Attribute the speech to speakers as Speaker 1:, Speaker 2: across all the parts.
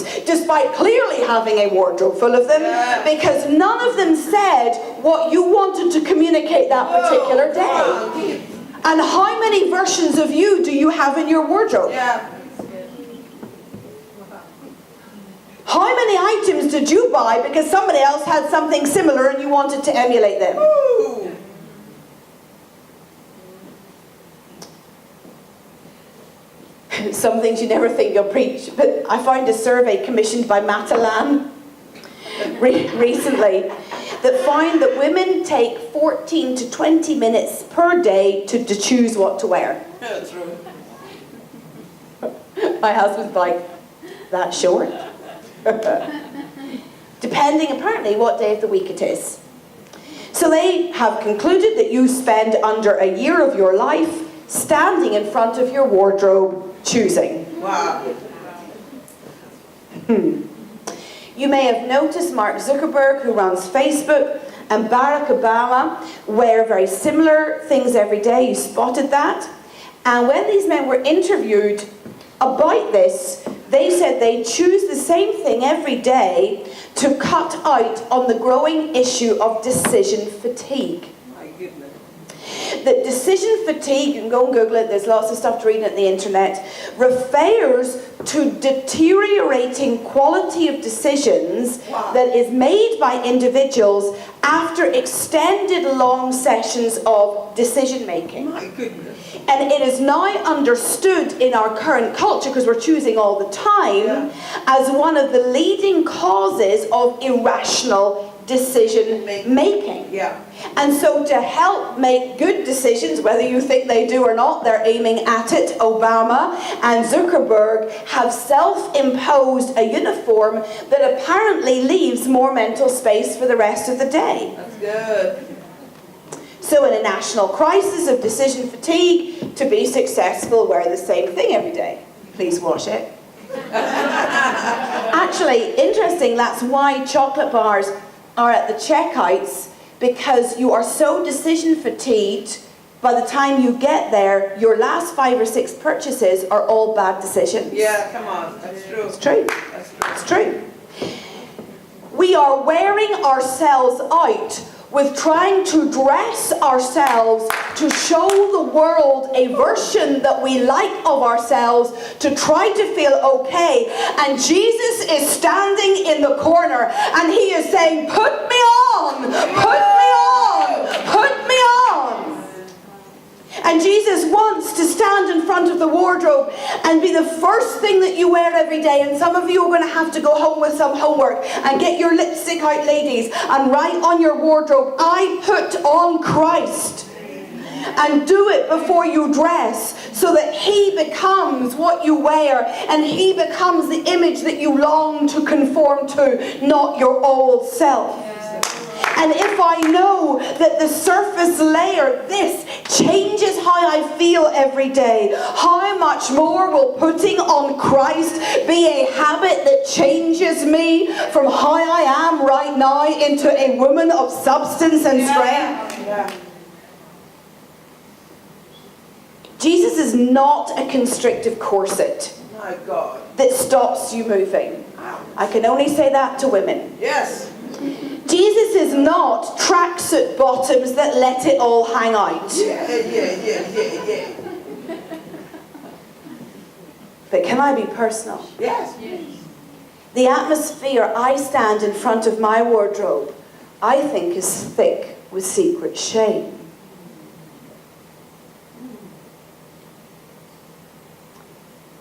Speaker 1: ladies, despite clearly having a wardrobe full of them, because none of them said what you wanted to communicate that particular day. And how many versions of you do you have in your wardrobe? How many items did you buy because somebody else had something similar and you wanted to emulate them? Some things you never think you'll preach, but I found a survey commissioned by Matalan recently that found that women take 14 to 20 minutes per day to choose what to wear.
Speaker 2: That's right.
Speaker 1: My husband's like, that's short. Depending apparently what day of the week it is. So they have concluded that you spend under a year of your life standing in front of your wardrobe choosing.
Speaker 2: Wow.
Speaker 1: You may have noticed Mark Zuckerberg, who runs Facebook, and Barack Obama wear very similar things every day. You spotted that. And when these men were interviewed about this, they said they choose the same thing every day to cut out on the growing issue of decision fatigue.
Speaker 2: My goodness.
Speaker 1: That decision fatigue, you can go and Google it, there's lots of stuff to read on the internet, refers to deteriorating quality of decisions that is made by individuals after extended long sessions of decision making.
Speaker 2: My goodness.
Speaker 1: And it is now understood in our current culture, because we're choosing all the time, as one of the leading causes of irrational decision making. And so to help make good decisions, whether you think they do or not, they're aiming at it. Obama and Zuckerberg have self-imposed a uniform that apparently leaves more mental space for the rest of the day.
Speaker 2: That's good.
Speaker 1: So in a national crisis of decision fatigue, to be successful, wear the same thing every day. Please wash it. Actually, interesting, that's why chocolate bars are at the checkouts, because you are so decision fatigued, by the time you get there, your last 5 or 6 purchases are all bad decisions.
Speaker 2: Yeah, come on, that's true.
Speaker 1: It's true.
Speaker 2: That's true.
Speaker 1: It's true. We are wearing ourselves out with trying to dress ourselves to show the world a version that we like of ourselves, to try to feel okay. And Jesus is standing in the corner and he is saying, put me on, put me on, put me on. And Jesus wants to stand in front of the wardrobe and be the first thing that you wear every day. And some of you are going to have to go home with some homework and get your lipstick out, ladies, and write on your wardrobe, I put on Christ. And do it before you dress, so that he becomes what you wear, and he becomes the image that you long to conform to, not your old self. And if I know that the surface layer, this, changes how I feel every day, how much more will putting on Christ be a habit that changes me from how I am right now into a woman of substance and strength?
Speaker 2: Yeah.
Speaker 1: Jesus is not a constrictive corset
Speaker 2: My God.
Speaker 1: that stops you moving. I can only say that to women.
Speaker 2: Yes.
Speaker 1: Jesus is not tracksuit bottoms that let it all hang out.
Speaker 2: Yeah.
Speaker 1: But can I be personal?
Speaker 2: Yes.
Speaker 1: The atmosphere I stand in front of my wardrobe, I think, is thick with secret shame.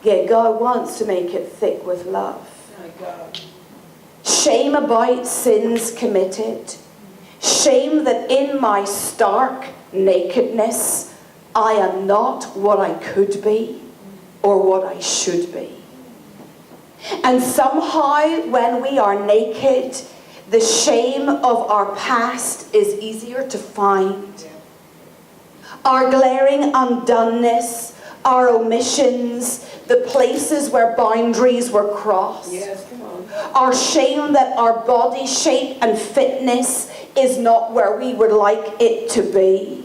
Speaker 1: Yet God wants to make it thick with love.
Speaker 2: My God.
Speaker 1: Shame about sins committed. Shame that in my stark nakedness, I am not what I could be or what I should be. And somehow when we are naked, the shame of our past is easier to find. Our glaring undoneness, our omissions, the places where boundaries were crossed.
Speaker 2: Yes, come on.
Speaker 1: Our shame that our body shape and fitness is not where we would like it to be.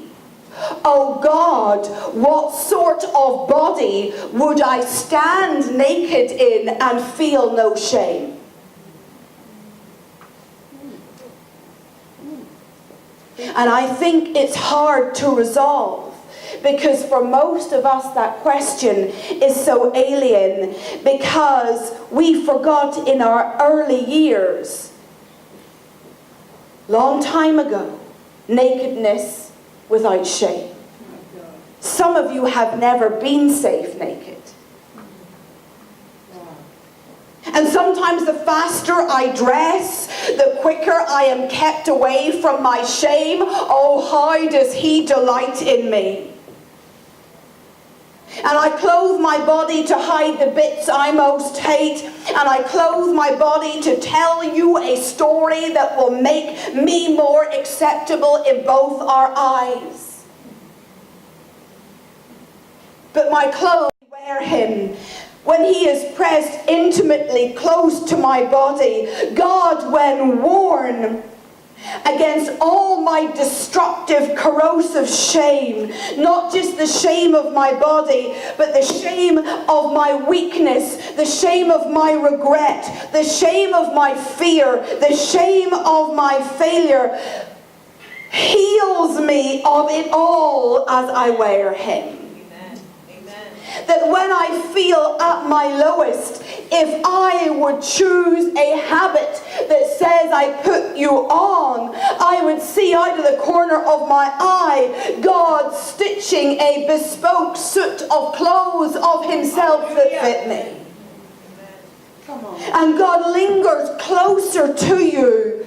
Speaker 1: oh God, what sort of body would I stand naked in and feel no shame? And I think it's hard to resolve, because for most of us that question is so alien, because we forgot in our early years, long time ago, nakedness without shame. Some of you have never been safe naked. And sometimes the faster I dress, the quicker I am kept away from my shame. Oh, how does he delight in me? And I clothe my body to hide the bits I most hate. And I clothe my body to tell you a story that will make me more acceptable in both our eyes. But my clothes wear him when he is pressed intimately close to my body. God, when worn against all my destructive, corrosive shame, not just the shame of my body, but the shame of my weakness, the shame of my regret, the shame of my fear, the shame of my failure, heals me of it all as I wear him. That when I feel at my lowest, if I would choose a habit that says I put you on, I would see out of the corner of my eye God stitching a bespoke suit of clothes of himself that fit me. Come on. And God lingers closer to you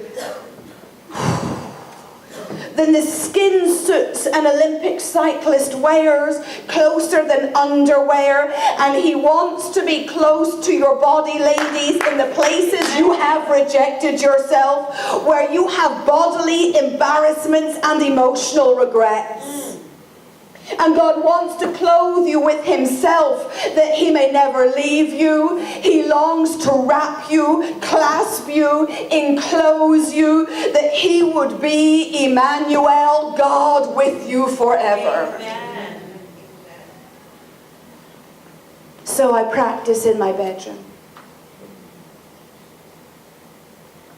Speaker 1: than the skin suits an Olympic cyclist wears, closer than underwear. And he wants to be close to your body, ladies, in the places you have rejected yourself, where you have bodily embarrassments and emotional regrets. And God wants to clothe you with himself, that he may never leave you. He longs to wrap you, clasp you, enclose you, that he would be Emmanuel, God with you forever. Amen. So I practice in my bedroom.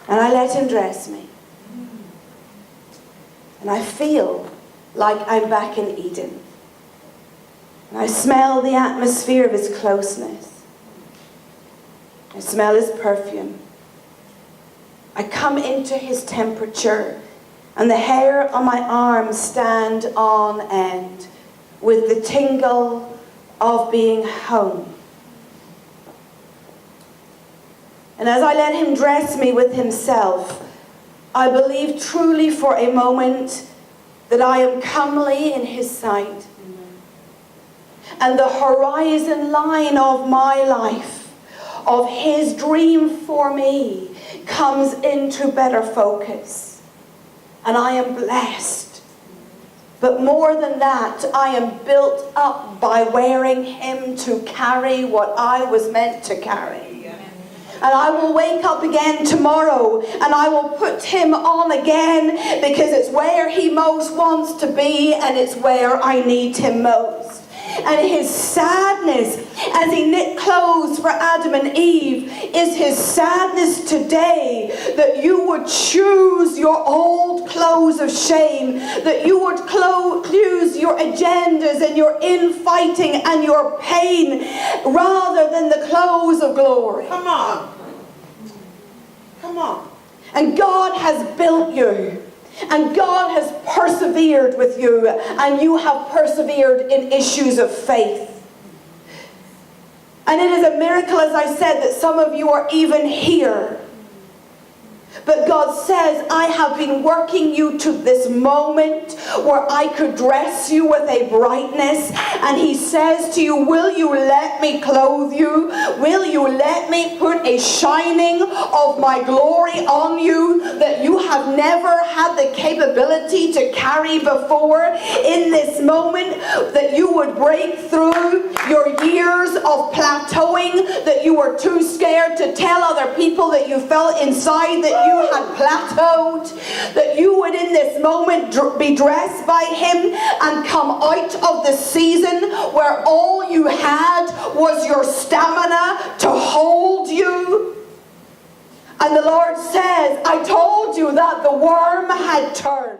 Speaker 1: And I let him dress me. And I feel like I'm back in Eden. And I smell the atmosphere of his closeness. I smell his perfume. I come into his temperature, and the hair on my arms stand on end with the tingle of being home. And as I let him dress me with himself, I believe truly for a moment that I am comely in his sight. And the horizon line of my life, of his dream for me, comes into better focus. And I am blessed. But more than that, I am built up by wearing him to carry what I was meant to carry. And I will wake up again tomorrow, and I will put him on again, because it's where he most wants to be, and it's where I need him most. And his sadness as he knit clothes for Adam and Eve is his sadness today, that you would choose your old clothes of shame, that you would choose your agendas and your infighting and your pain rather than the clothes of glory.
Speaker 2: Come on. Come on.
Speaker 1: And God has built you. And God has persevered with you, and you have persevered in issues of faith. And it is a miracle, as I said, that some of you are even here. But God says, I have been working you to this moment where I could dress you with a brightness. And he says to you, will you let me clothe you? Will you let me put a shining of my glory on you that you have never had the capability to carry before? In this moment, that you would break through your years of plateauing, that you were too scared to tell other people that you felt inside that that you had plateaued, that you would in this moment be dressed by him and come out of the season where all you had was your stamina to hold you. And the Lord says, I told you that the worm had turned.